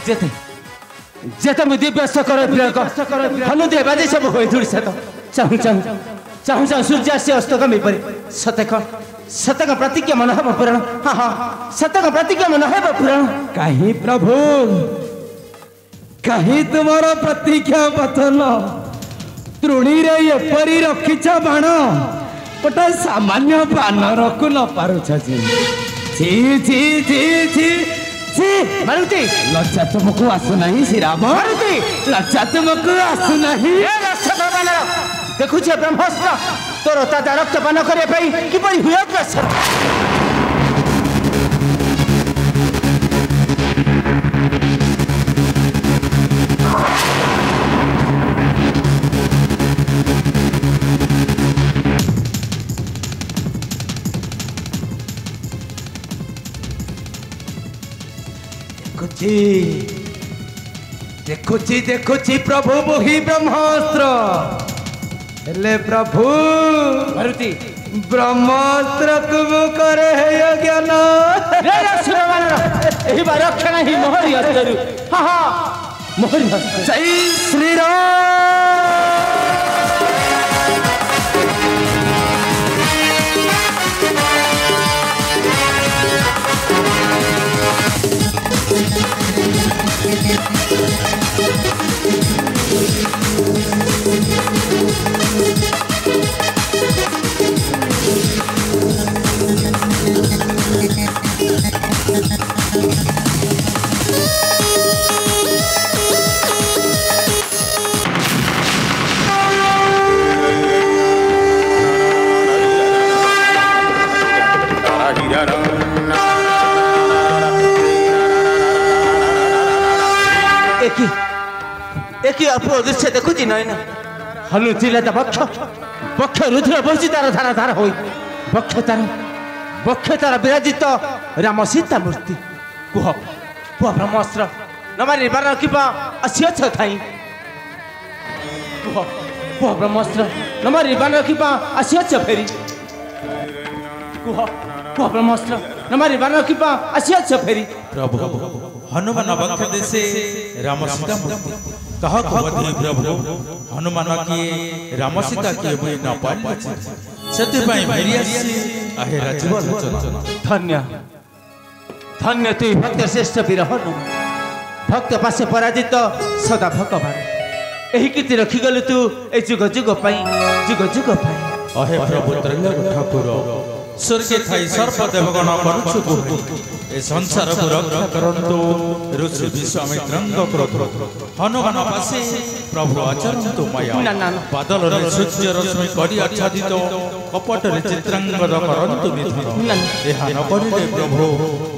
जेते जेते मुझे व्यस्त करे हनु देवादी सब होई थुड़ी से तो चाहूं चाहूं चाहूं चाहूं सूर्य से अस्त कमी परे सतक प्रतिज्ञा मन हब पुराण हाँ हाँ सतक प्रतिज्ञा मन हब पुराण कहीं प्रभु कहीं तुम्हारा प्रतिज्ञा वचन तृणी रे एपरी रखिछ बाण गोटे सामान्य बानर को न पारुछ जी छी छी छी छी छी मारुति लज्जा तुमको आसु नहीं श्री राम मारुति लज्जा तुमको आसु नहीं देखु ब्रह्मास्त्र तोर ताजा रक्त पान करने किपरि हुए अग्रसर देखुची प्रभु मोहि ब्रह्मास्त्र हेले प्रभु मारुति ब्रह्मास्त्र तुम करे है ज्ञान यही बार रक्षा नहीं मोहरी हस्तरु हाँ हाँ मोहरी हस्त जय श्री राम एक अपूर्व दृश्य देखुची नयन हनु चिल्ला बक्ष बक्ष रुधिर बहसी तार धारा धारा हो बक्ष तार विराजित राम सीता मूर्ति कुह कुह ब्रह्मास्त्र नमारी बार किबा असियछ थाई कुह कुह ब्रह्मास्त्र नमारी बार किबा असियछ फेरी कुह कुह ब्रह्मास्त्र नमारी बार किबा असियछ फेरी प्रभु हनुमान बक्ष देशे राम सीता मूर्ति कह बधी प्रभु हनुमान किए राम सीता किए बुझी न पारे से आहे राजीव धन्य धन्य तु भक्त श्रेष्ठ वीर हनुमान भक्त पासे पराजित सदा भगवान यही कीर्ति रखीगलु तू ए जुग जुग अहे प्रभु त्रैलोक ठाकुर स्वर्गे थाई सर्प देवगण करुछु ए संसार को रक्षा करंतु ऋषि विश्वामित्रंग क्रोध हनुमान पासे प्रभु आचरंतु माया बादल रे सूर्य रश्मि करी आच्छादित कपट रे चित्रांगद करंतु निधन एहा न करिले प्रभु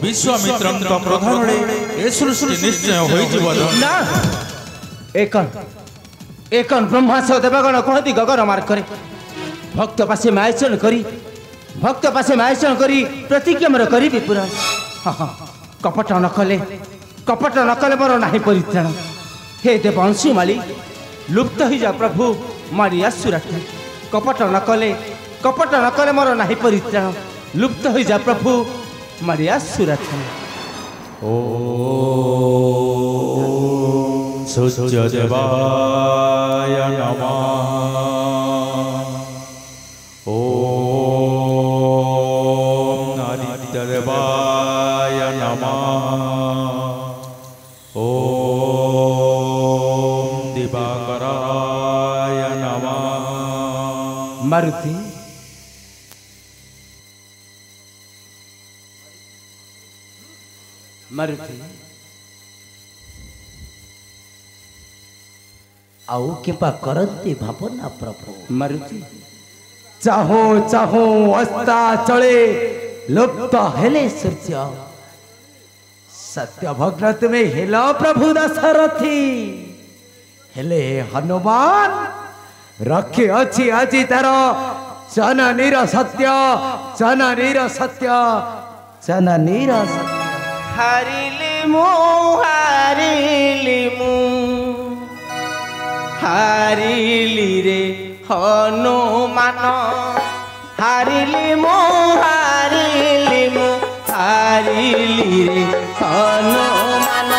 विश्वामित्रंग प्रधान रे ए सृष्टि निश्चय होई जीव ना एकन ब्रह्मास्त्र देवगण कहती गगन मार्ग करे भक्त पासे मायचन करी प्रतिज्ञा मोर करी पूरा हाँ हाँ कपट न कले मोर नाही परित्राण हे देव अंशुमाली लुप्त ही जा प्रभु मारी आसुराठी कपट न कले मोर नाही परित्राण लुप्त ही जा प्रभु मारी आसुराठी ओ सूर्य देवाय नमः ओ देवाय नमः ओम दिवाकराय नमः मारुति मारुति आउ केपा करती भावना प्रभु मारुति चाहो चाहो अस्ता चले लुप्त हेले सूर्य सत्य भग्न तुम्हें हेलो प्रभु दशरथी हेले हनुमान रखे अच्छी आज तार जननीर सत्य हारिली रे हनुमान हारिली रे हनुमान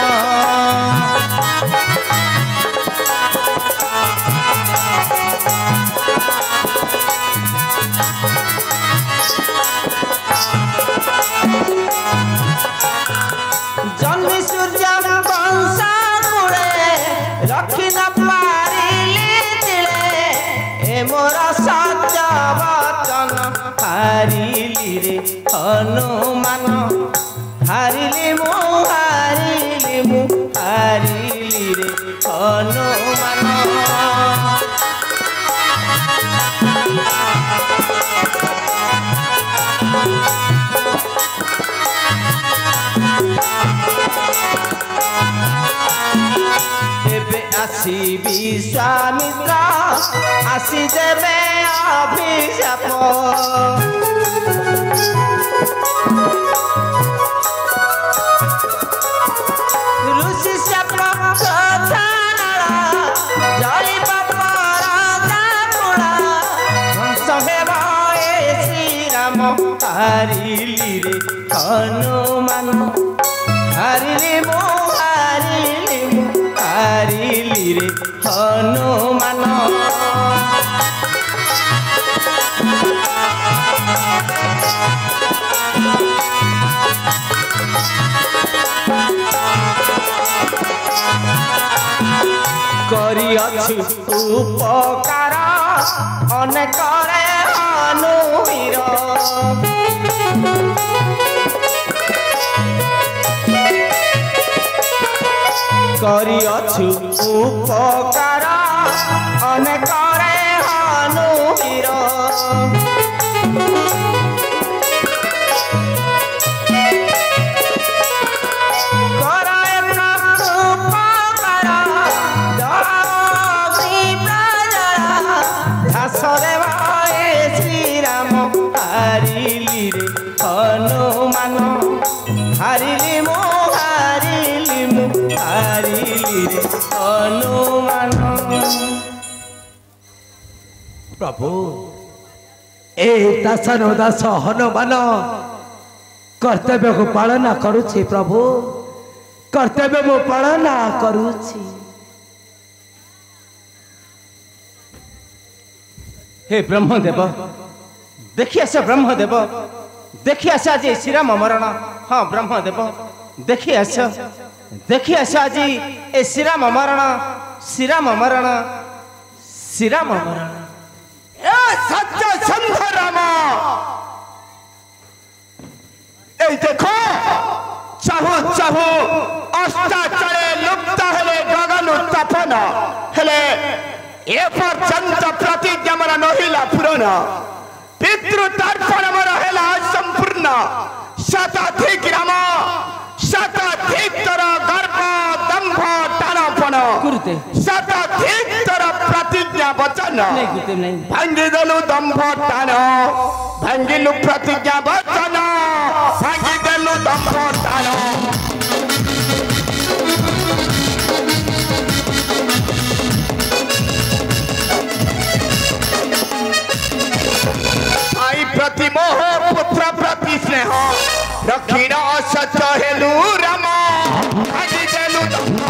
हारिली मु हारिली रे हनुमान आसी विश्वामित्र आसी देवे अभिशाप ऋषि शाप जय श्री राम हारिली रे हनुमान हारिली मु हारिली रे हनुमान करिअछु उपकार अनेक रे हनुवीर करिअछु उपकार अनेक रे हनुवीर श्री राम हारिली रे हनुमान हारिली मु हारिली रे हनुमान प्रभु ए दासन दास हनुमान कर्तव्य को पालना करुछि प्रभु कर्तव्य को पालना करुछि हे ब्रह्मदेव देखि आस ब्रह्मदेव देखि आस आज श्रीराम मरण हाँ ब्रह्मदेव देखि आस आज ए श्रीराम मरण श्रीराम मरण श्रीराम मरण ए सत्य संध राम ए देखो चाहू चाहू अस्ताचले लुप्त हेले गगन उत्तापन हेले ए पर्यंत प्रतिज्ञा मर नहिला पूरण पितृतर्पण मर हेला संपूर्ण शताधिक राम शताधिक तर गर्भ दंभ टाणपण शताधिक तर प्रतिज्ञा वचन भांगिदेलु दंभ टाण भांगिलु प्रतिज्ञा वचन भांगिदेलु दंभ टाण प्रति मोह पुत्र प्रति स्नेह रखिण सच हेलु राम भागिदेलु दंभ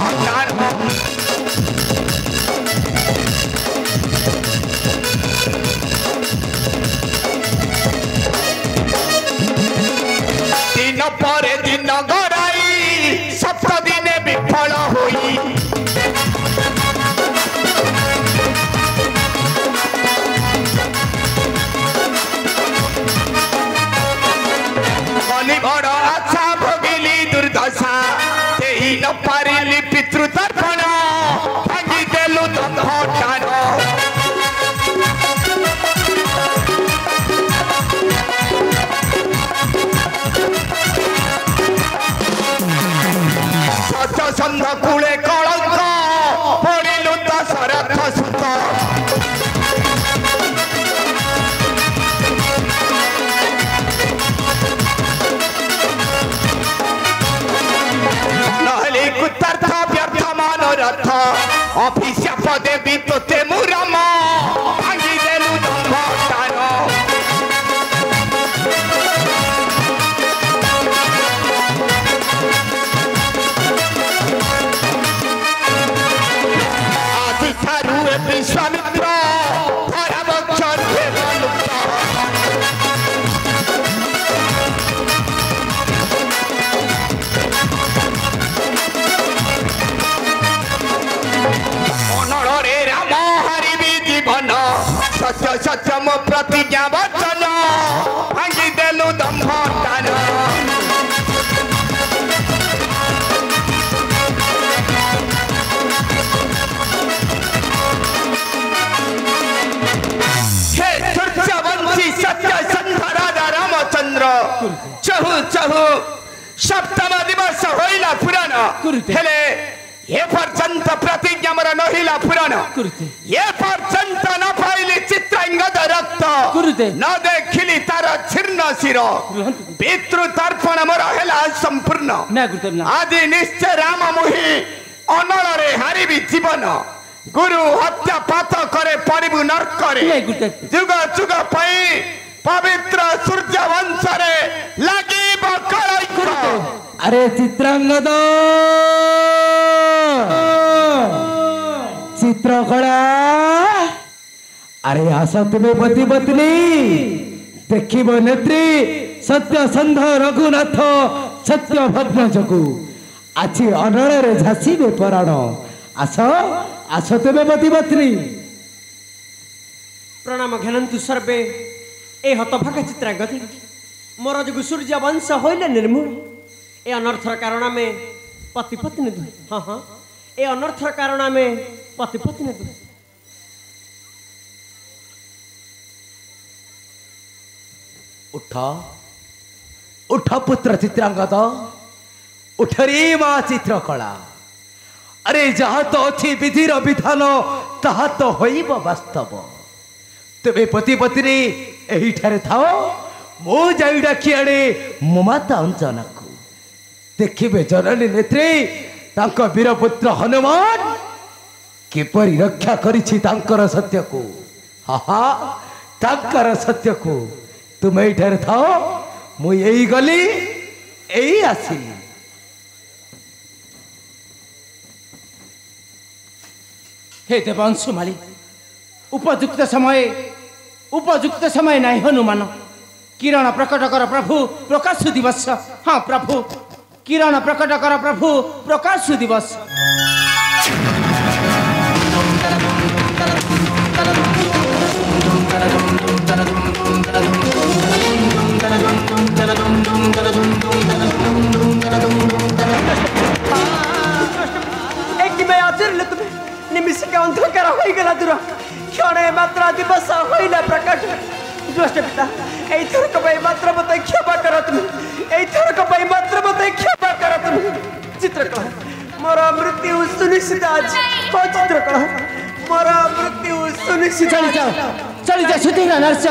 दिन पर दिन गराई सप्त दिने विफल होई बड़ आशा भोगिली दुर्दशा तेही न पारिली पितृतर्पण भांगिदेलु दंभ टाण सत्यसंध कूले कलंक पड़िलु दशरथ सुत कुतर्थ व्यर्थ मनोरथ अभिशाप देवी तोते मुराम भांगिदेलु दंभ टाण आदि ठारू विश्वामित्र धरावक्षर सत्य सत्य मो प्रतिज्ञा वचन भांगिदेलु दंभ टाण हेले ये पर्यंत प्रतिज्ञा मोर नहिला पुराण ये पर्यंत न पाइली चित्रांगद रक्त न देखिली तार छिन्न शिर पितृ तर्पण मोर हेला संपूर्ण आदि निश्चय राम मोहि अनल रे हारिबी जीवन गुरु हत्या पात करे पड़िबु नरक रे जुग जुग पई पवित्र सूर्य वंश रे लागिब कलई अरे चित्रांगद चित्रकला अरे आशा तुम्हें पति पत्नी देखिब नेत्री सत्य संध रघुनाथ सत्य भग्न जगु आज अनल रे झासीबे पराण आस आस तुम्हें पति पत्नी प्रणाम घनंतु सर्वे ए हतभागा चित्रांगद मोर जगु सूर्य वंश होइले निर्मूल ए अनर्थर कारण में पति पत्नी दुहे हाँ हाँ ए अनर्थर कारण में पति पत्नी दुहे उठ उठ पुत्र चित्रांगद उठ रे मां चित्रकला अरे जहाँ तो अच्छी विधिर विधान ताहा तो होइब वास्तव तुम्हें पति पत्नी एही ठारे थाओ मो जाई डाकी आणे मो माता अंजना को देखिबे जननी नेत्री तांको वीरपुत्र हनुमान किपरि रक्षा करिछि तांकर सत्य को हा हा तांकर सत्य को तुम एठारे थाओ मु एई गली एई आसी हे देवांशुमाली उपयुक्त समय नहीं हनुमान किरण प्रकट कर प्रभु प्रकाश दिवस हाँ प्रभु किरण प्रकट कर प्रभु प्रकाश दिवस निमिषिक अंधकार हो गला दूर क्षण मात्रा दिवस होइला प्रकट दुष्ट पिता एथरक पई मात्र मते क्षमा कर तुम एथरक पई मात्र मते क्षमा कर तुम चित्रकला मोर मृत्यु सुनिश्चित आज को चित्रकला मोर मृत्यु सुनिश्चित चल जा सुधीर नरस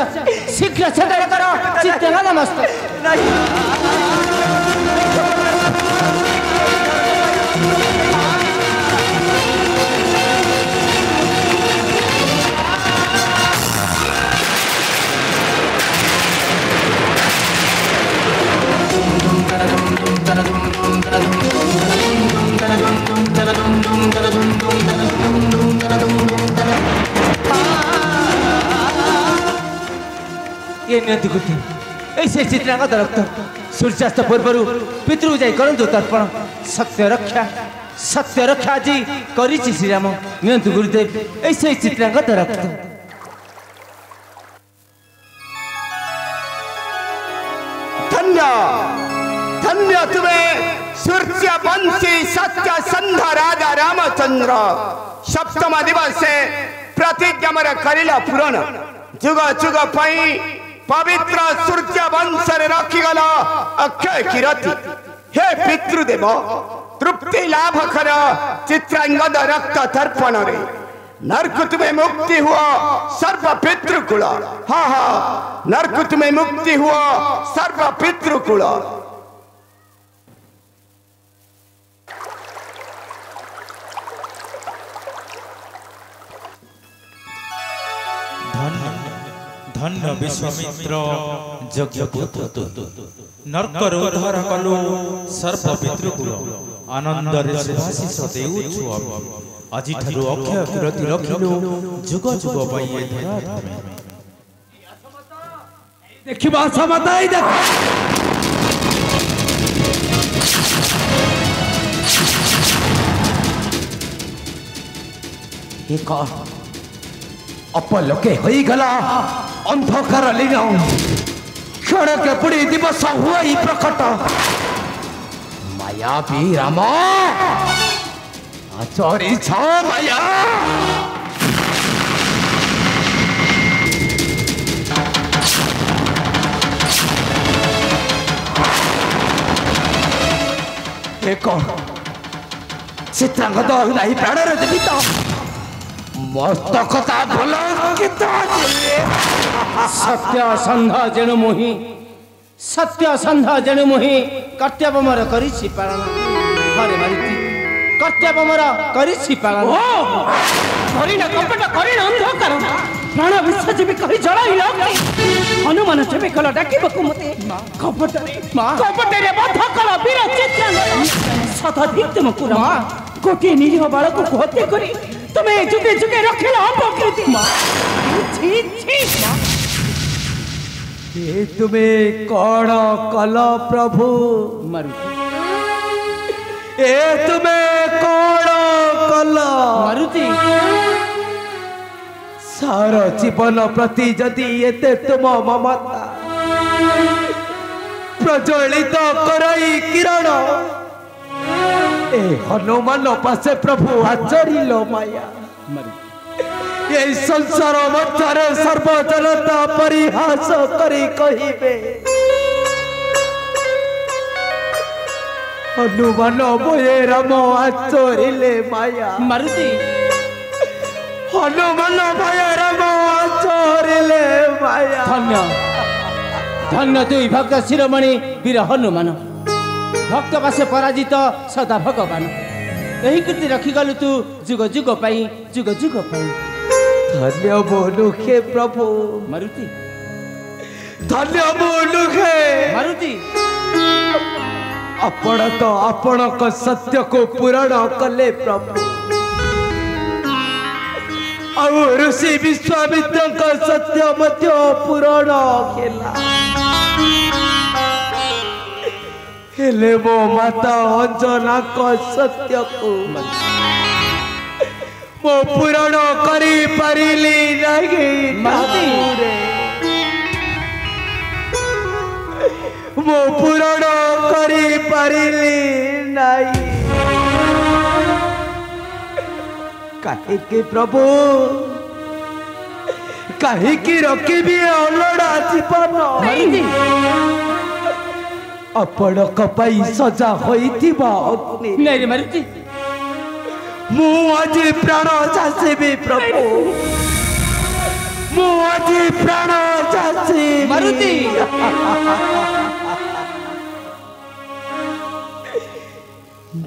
शीघ्र छेदन करो चित्रकला मस्त ये नियंति कुछ ऐसे चित्रांगद रक्त सूर्यास्त पूर्व पितृ जाई करंतु तर्पण सत्य रक्षा जी करिछि श्री राम नियंति गुरुदेव ऐसे चित्रांगद रक्त धन्य धन्य तुम्हें सूर्य वंशी सत्य संध राजा रामचंद्र सप्तम दिवस प्रतिज्ञा मर करिला पूरण जुग जुग पई पवित्र सूर्य वंश रे रखिगला अक्षय कीर्ति हे पितृदेव तृप्ति लाभ कर चित्रांगद रक्त तर्पण रे नरक तुम्हें मुक्ति हुआ सर्व पितृकुल हाँ हाँ नरक तुम्हें मुक्ति हुआ सर्व पितृकुल धन्य विश्वामित्र यज्ञ पुत्र नरकर उद्धार कलु सर्व पितृकुल आनंद रे सुभाषिष देउछु आज ठारू अक्षय कीर्ति रखिलु जुग जुग पई ए धरा देखिबा समताई देख एक अपलोके होई गला अंधकार लीन क्षण के पुड़ी दिवस हुआ ही प्रकट माया भी राम आचरी छ माया एक ଚିତ୍ରାଙ୍ଗ ତ ନାହିଁ ପ୍ରାଣରେ ଦେବି ତ ମସ୍ତକତା ଭଲ ସତ୍ୟ ସନ୍ଧ ଯେଣୁ ମୁହିଁ ସତ୍ୟ ସନ୍ଧ ଯେଣୁ ମୁହିଁ କର୍ତ୍ତବ୍ୟ ମୋର କରିଛି ପାଳନ ଘରେ ମାରିଛି କର୍ତ୍ତବ୍ୟ ମୋର କରିଛି ପାଳନ କରିନ କପଟ କରିନ ଅନ୍ଧକାର ପ୍ରାଣ ବିଶ୍ୱଜୀବୀ କହି ଜଣାଇଲ ହନୁମାନ ଯେବେ କଲ ଡାକିବାକୁ ମତେ କପଟରେ ବଧ କର ବୀର ଚିତ୍ରାଙ୍ଗ ଶତାଧିକ ତୁମକୁ ଗୋଟିଏ ନିରୀହ ବାଳକକୁ ହତ୍ୟା କରି ତୁମେ ଯୁଗେ ଯୁଗେ ରଖିଲ ଅପକୃତି ଏ ତୁମେ କଣ କଲ ପ୍ରଭୁ ଏ ତୁମେ କଣ କଲ ମାରୁତି ସାର ଜୀବନ ପ୍ରତି ଯଦି ଏତେ ତୁମ ମମତା ପ୍ରଜ୍ୱଳିତ କରାଇ କିରଣ ଏ ହନୁମାନ ପାଶେ ପ୍ରଭୁ ଆଚରିଲ ମାୟା এই সংসার মধ্যে সর্বজনতা পরিহাস করি কহিবে হনুমান বয়ে রাম আচরিলে মায়া মারুতি হনুমান বয়ে রাম আচরিলে মায়া ধন্য ধন্য তুই ভক্ত শিরোমণি বীর হনুমান ভক্ত পাশে পরাজিত সদা ভগবান এই কীর্তি রখিগলু তু যুগ যুগ পাই যুগ যুগ পাই ধন্য মুখে প্রভু মারুতি ধন্য মুখে মারুতি ଆପଣ ତ ଆପଣଙ୍କ ସତ୍ୟକୁ ପୂରଣ କଲେ ପ୍ରଭୁ ଆଉ ଋଷି ବିଶ୍ୱାମିତ୍ରଙ୍କ ସତ୍ୟ ମଧ୍ୟ ପୂରଣ ହେଲା ହେଲେ ମୋ ମାତା ଅଞ୍ଜନାଙ୍କ ସତ୍ୟକୁ ମୁଁ ପୂରଣ କରିପାରିଲି ନାହିଁ ମୁଁ ପୂରଣ କରିପାରିଲି ନାହିଁ କାହିଁକି ପ୍ରଭୁ କାହିଁକି ରଖିବି ଅଲଡ଼ା ଜୀବନ ଆପଣଙ୍କ ପାଇଁ ସଜା ହୋଇଥିବା ଅଗ୍ନି ନାଇଁ ମାରୁତି ମୁଁ ଆଜି ପ୍ରାଣ ଚାଷିବି ପ୍ରଭୁ ମୁଁ ଆଜି ପ୍ରାଣ ଚାଷିବି ମାରୁତି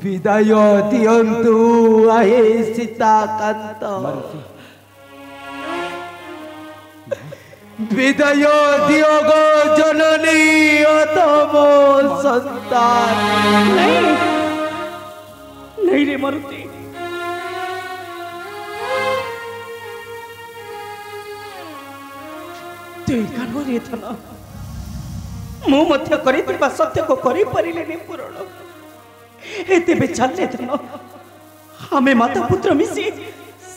ବିଦାୟ ଦିଅନ୍ତୁ ଆହେ ସୀତାକାନ୍ତ ବିଦାୟ ଦିଅ ଗୋ ଜନନୀ ତମ ସନ୍ତାନ नहीं रे मारुति तुई कानूनी थन मु मध्य करितबा सत्य को करि परिलेनी पूर्ण एते बेचाले थन हमें माता पुत्र मिसी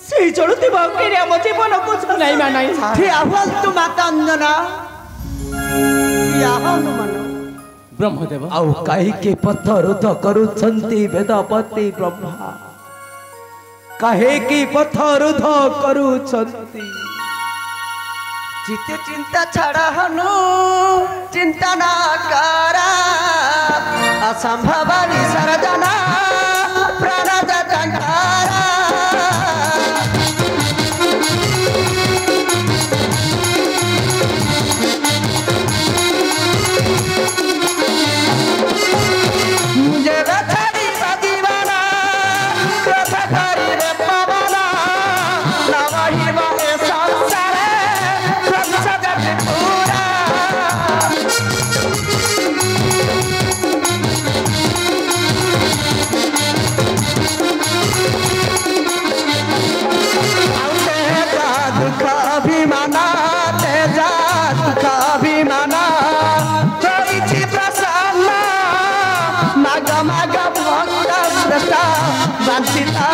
से जळुतिबा केरे हम जीवन को नहीं मा नहीं थे आवाज तू माता अंजना या हनुमान ब्रह्मदेव ଆଉ କାହିଁକି ପଥ ରୋଧ କରୁଛନ୍ତି ବେଦପତି ବ୍ରହ୍ମା କାହିଁକି ପଥ ରୋଧ କରୁଛନ୍ତି चित्त चिंता छड़ा हनु चिंता ना करा असंभव विसर्जना प्राण जटंकारा मुझे बचारी दीवाना कथा करी रे पवना ना वही वाले संसार अभिमाना तेजा का अभिमाना चोरी प्रसन्न मग मग भक्त श्रेष्ठ वंचिता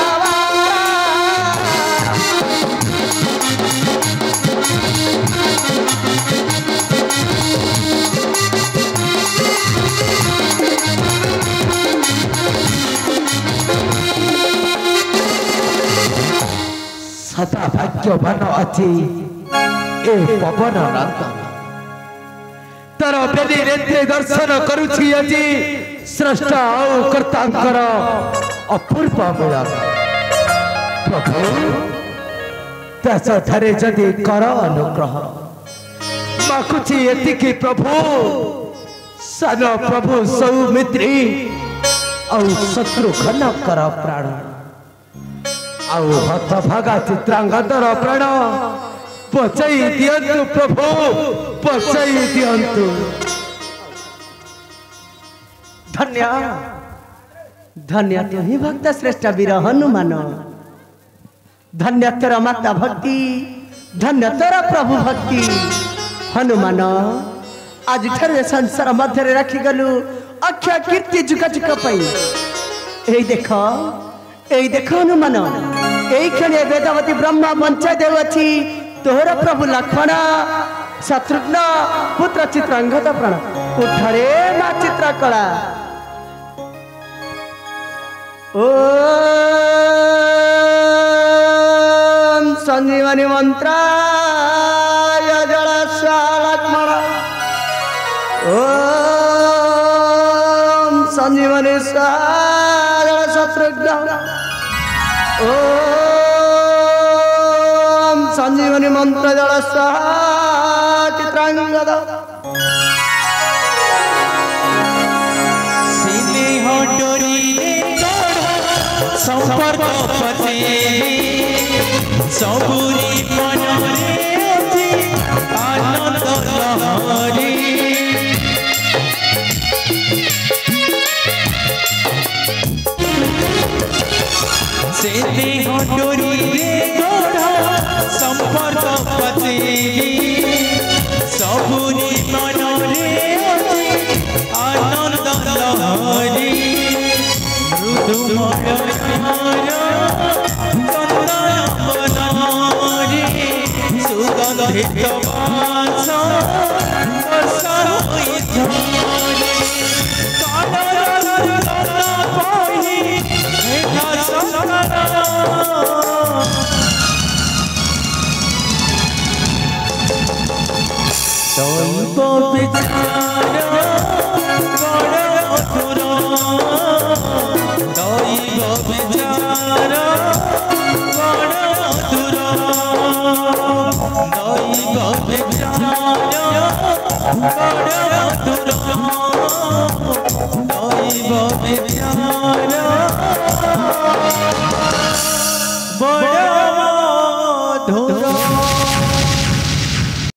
सदा भाग्यवान अच्छी ए पवन नंदन तर बेदी रेत्रे दर्शन करुछि अजी श्रेष्ठ कर्तांकर अपूर्व मिलन प्रभु दश ठारे जदि कर अनुग्रह माकुची एतिकी प्रभु सान प्रभु सौमित्री औ शत्रुघ्न कर प्राण आउ हत भागा चित्रांगदर प्राण बचाई दियंतु प्रभु बचाई दियंतु। धन्य धन्य तु ही भक्त श्रेष्ठ वीर हनुमान धन्य तोर माता भक्ति धन्य तोर प्रभु भक्ति हनुमान आज ठारे संसार मध्य रखी गलु अक्षय कीर्ति जुग जुग पाई देख हनुमान यही क्षण वेदवती ब्रह्मा बंचा देउछि तोहर प्रभु लक्ष्मण शत्रुघ्न पुत्र चित्रांगद प्राण उठरे मा चित्रकला ओम संजीवनी मंत्राय जलसा लक्ष्मण ओम संजीवनी सार शत्रुघ्न ओम संजीवनी मंत्र जलसा चित्रांगद संपर्क पते सबुरी मनरे अछि आनंद लहरी से देह डोरी गढ़ा संपर्क पते सबुरी मनरे अछि आनंद लहरी सुगंधित वास वर्षा दैव